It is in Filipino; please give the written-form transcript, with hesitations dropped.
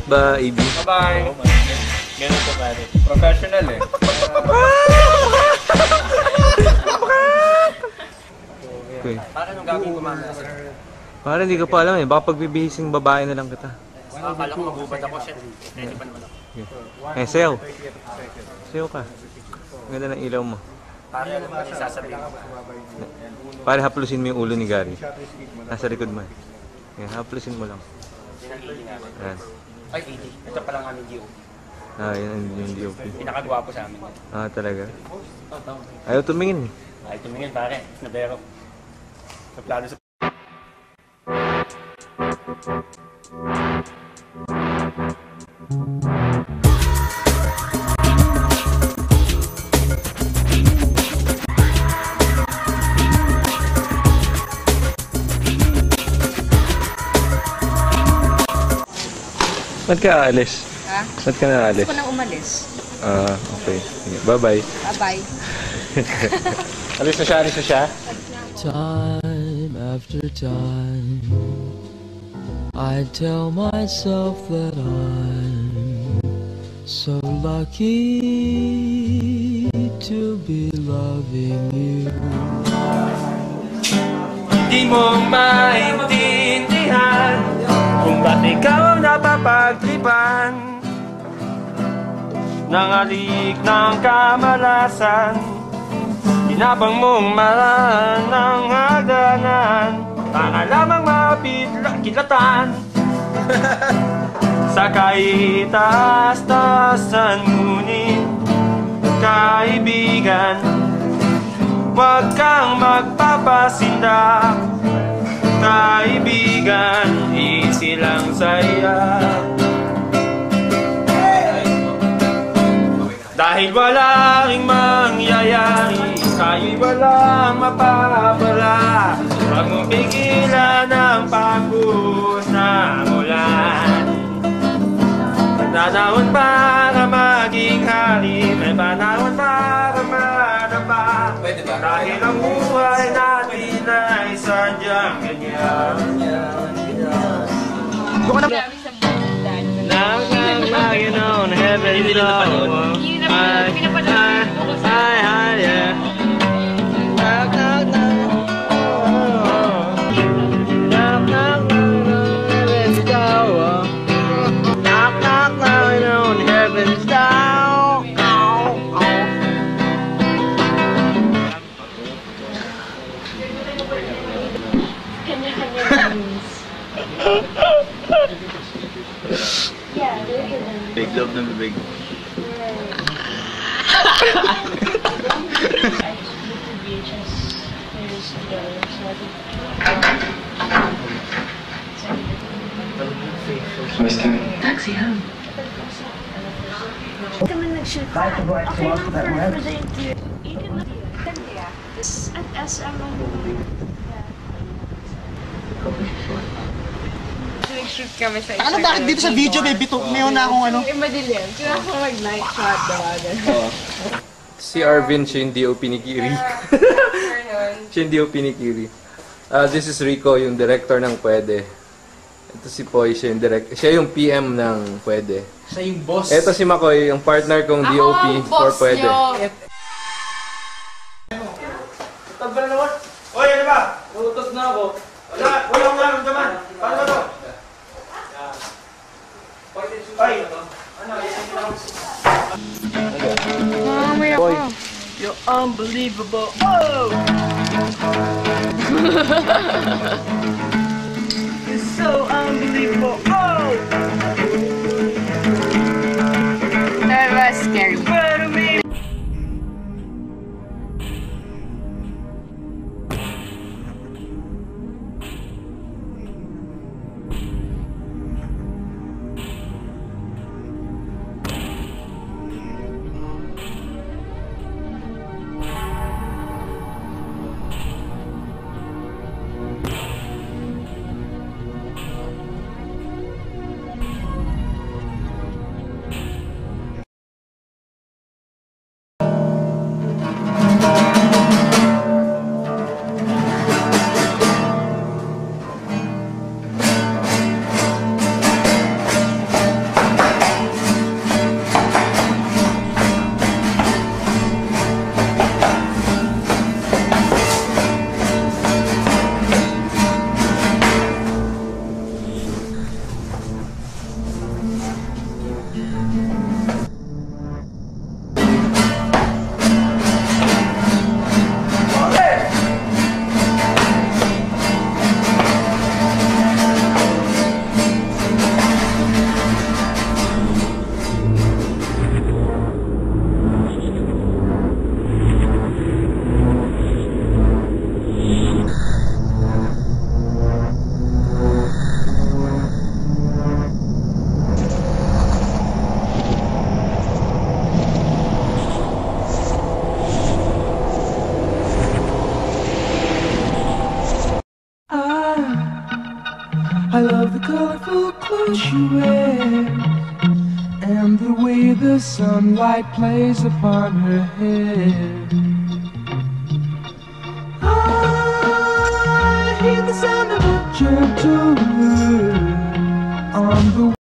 ba, AB? Bye-bye! Ganun po pare. Professional eh. Okay. Para nung gagawin ko mamaya. Para hindi ka pa alam eh, baka pagbibihising babae na lang kita. Akala ko magubad ako siya. Ready pa naman ako. Okay. Eh, sayo. Sayo ka. Ganda ng ilaw mo. Para ano ba sasabihin ko? Para haplusin mo yung ulo ni Gary. Nasa likod mo. Yan, haplusin mo lang. Yun ang hili namin. Yan. Ay, hili. Ito pa lang aming DOP. Ah, yan yung DOP. Pinakagwapo sa amin. Ah, talaga? Ayaw tumingin. Ay, tumingin pare. Nabero. Sa plano sa... Ba't ka aalis? Ha? Ba't ka naalis? Gusto ko nang umalis. Ah, okay. Sige. Bye-bye. Bye-bye. Alis na siya, alis na siya. Time after time, I tell myself that I'm so lucky to be loving you. Di mo maintindihan kung ba't ikaw napapagtripan ng alik ng kamalasan. Inabang mong maran ng hagdanan para lamang mapidlatan sa kaitaas-taasan. Ngunit kaibigan, huwag kang magpapasinda. Kaibigan, easy lang saya. Dahil wala ring mangyayari, tayo'y walang mapapala. Huwag mong pigilan ang pagbuhos ng ulan. Panahon para maging hari, may panahon para madapa. Dahil ang buhay natin ay sadyang ganyan. Now I'm knocking on heaven's door. Yeah. Knock, knock, knock. Knock, knock, knock on heaven's door. Knock, knock, knocking on heaven's door. Big love na bibig. Taxi home. Kami nag-shoot. Okay lang for the interview. At SM ang Nag-shoot kami sa isang... Ano bakit dito sa video may bito? Mayroon na akong ano? Yung madilim. Kaya ako mag-night shot, diba? Si Arvin, siya yung DOP ni Kiri. Siya yung DOP ni Kiri. This is Rico, yung director ng Pwede. Ito si Poy, siya yung PM ng Pwede. Siya yung boss. Ito si Makoy, yung partner kong DOP for Pwede. Tagbal naman. Oy, ano ba? Utos na ako. Wala akong naramdaman. Paano ba to? Ay! Boy. You're unbelievable. Oh! You're so unbelievable. Oh! That was scary. Better me. she wears, and the way the sunlight plays upon her hair. I hear the sound of a gentle word on the